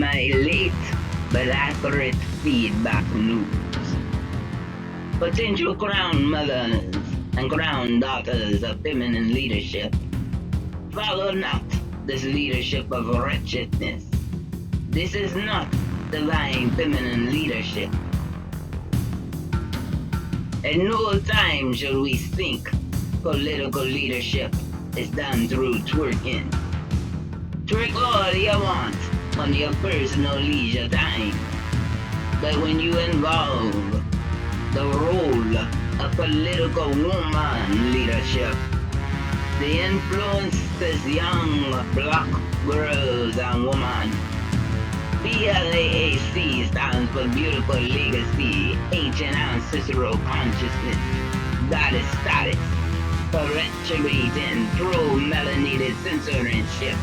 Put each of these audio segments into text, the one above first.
my late but accurate feedback news. Potential crown mothers and crown daughters of feminine leadership, follow not this leadership of wretchedness. This is not divine feminine leadership. At no time should we think political leadership is done through twerking. Twerk all you want on your personal leisure time. But when you involve the role of political woman leadership, the influence this young black girls and women. B.L.A.A.C stands for Beautiful Legacy, Ancient Ancestral Consciousness, Goddess Status, perpetuating pro-melanated censorship.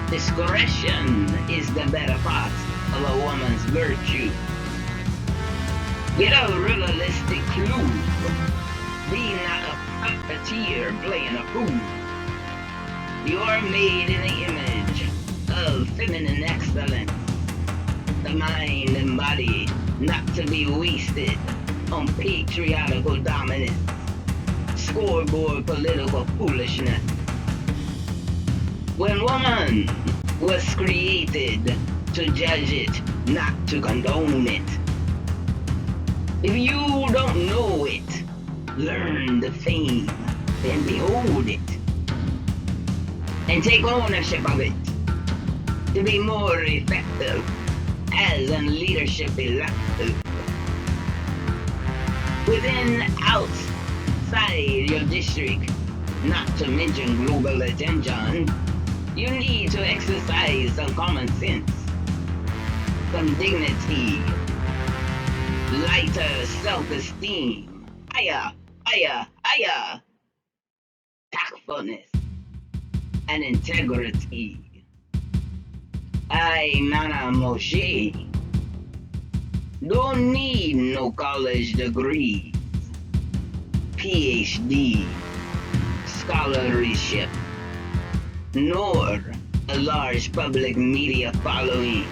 Discretion is the better part of a woman's virtue. Get a realistic clue. Be not a puppeteer playing a fool. You are made in the image of feminine excellence. The mind and body not to be wasted on patriarchal dominance, scoreboard political foolishness. When woman was created to judge it, not to condone it. If you don't know it, learn the fame, then behold it. And take ownership of it to be more effective as a leadership elective. Within, outside your district, not to mention global attention, you need to exercise some common sense, some dignity, lighter self-esteem, higher, tactfulness, and integrity. MoShay don't need no college degrees, PhD, scholarship, nor a large public media following.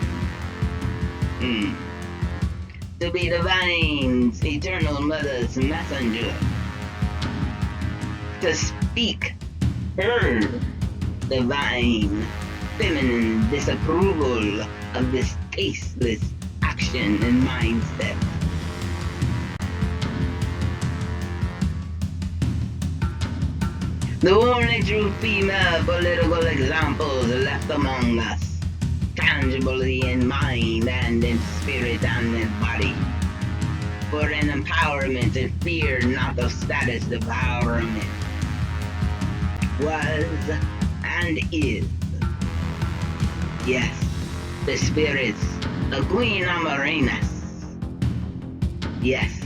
To be divine's eternal mother's messenger, to speak her divine feminine disapproval of this tasteless action and mindset. The only true female political examples left among us, tangibly in mind and in spirit and in body, for an empowerment and fear not of status empowerment, was and is. Yes, the spirits of Queen Amarenas. Yes,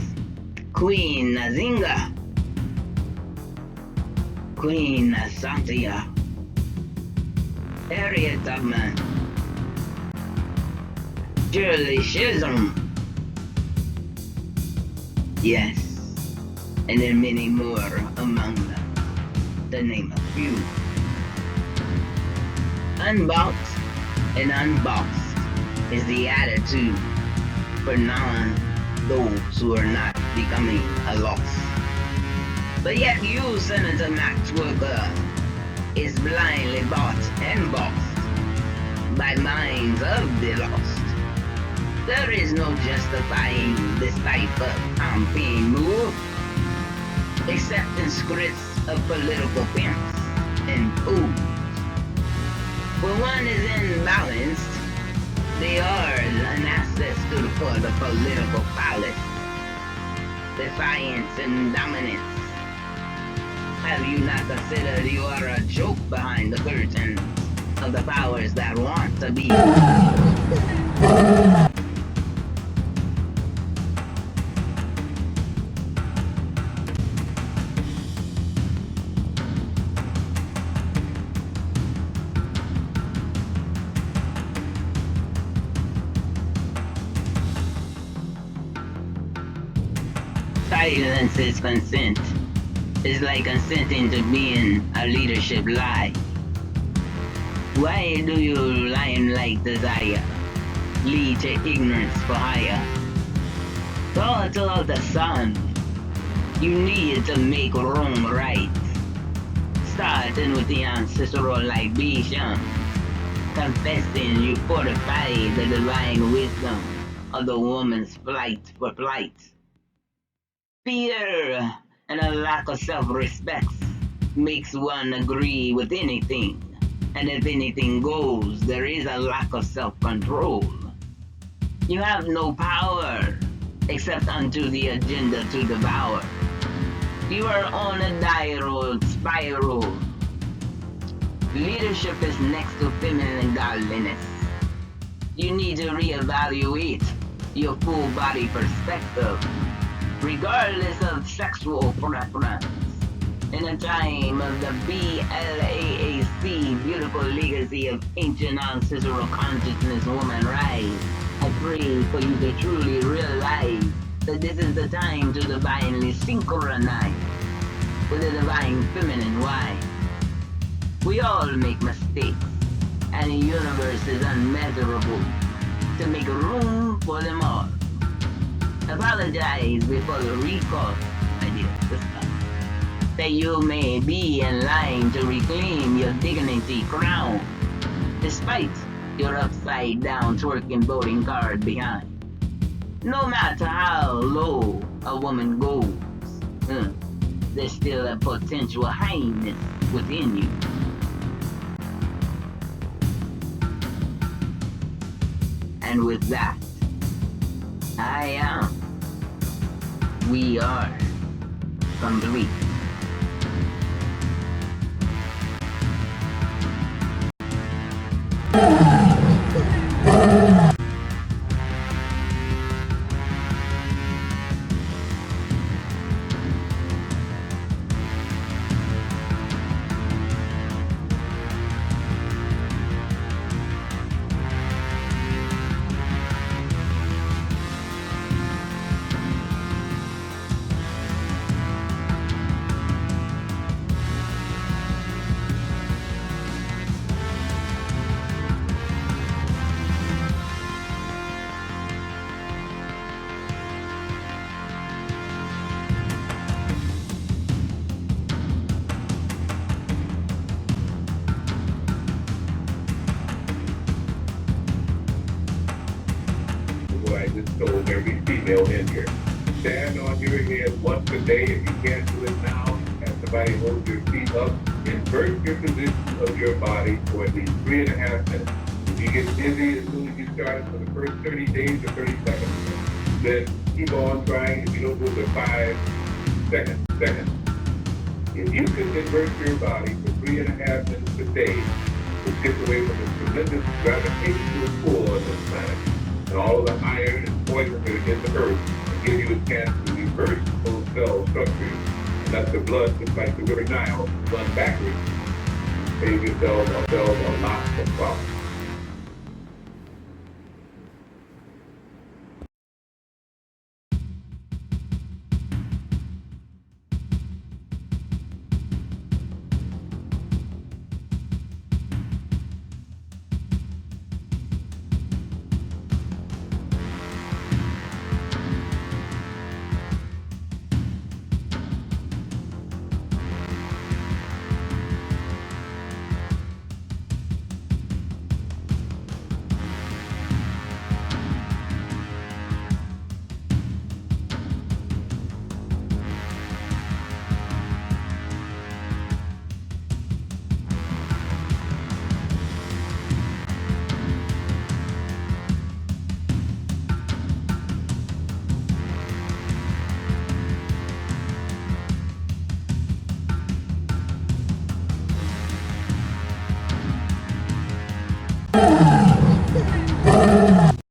Queen Nazinga, Queen Santia, Harriet Tubman, Shirley Chisholm. Yes, and there are many more among them, to name a few. Unboxed and unboxed is the attitude for those who are not becoming a loss. But yet you, Senator Max Worker, is blindly bought and boxed by minds of the lost. There is no justifying this type of campaign move, except in scripts of political pimps and fools. When one is imbalanced, they are an access for the political palace, defiance and dominance. Have you not considered you are a joke behind the curtain of the powers that want to be? Silence is consent. It's like consenting to being a leadership lie. Why do you lion-like desire lead to ignorance for hire. Daughter of the sun, you need to make wrong right. Starting with the ancestral libation, confessing you fortify the divine wisdom of the woman's flight for plight. Fear and a lack of self-respect makes one agree with anything, and if anything goes, there is a lack of self-control. You have no power except unto the agenda to devour. You are on a downward spiral. Leadership is next to feminine godliness. You need to reevaluate your full body perspective, regardless of sexual preference. In a time of the B.L.A.A.C, beautiful legacy of ancient ancestral consciousness, woman rise, I pray for you to truly realize that this is the time to divinely synchronize with the divine feminine wise. We all make mistakes, and the universe is unmeasurable to make room for them all. Apologize before the recall, my dear sister, that you may be in line to reclaim your dignity crown, despite your upside down twerking voting card behind. No matter how low a woman goes, there's still a potential highness within you. And with that, we are complete. I just told every female in here, stand on your head once a day. If you can't do it now, have somebody hold your feet up. Invert your position of your body for at least 3.5 minutes. If you get dizzy as soon as you start for the first 30 days or 30 seconds, then keep on trying. If you don't do it for 5 seconds. If you can invert your body for 3.5 minutes a day, it gets away from the tremendous gravitational pull on this planet and all of the iron and poison that are in the earth, and give you a chance to reverse those cell structures and let the blood, just like the river Nile, run backwards. Save yourself a lot of problems.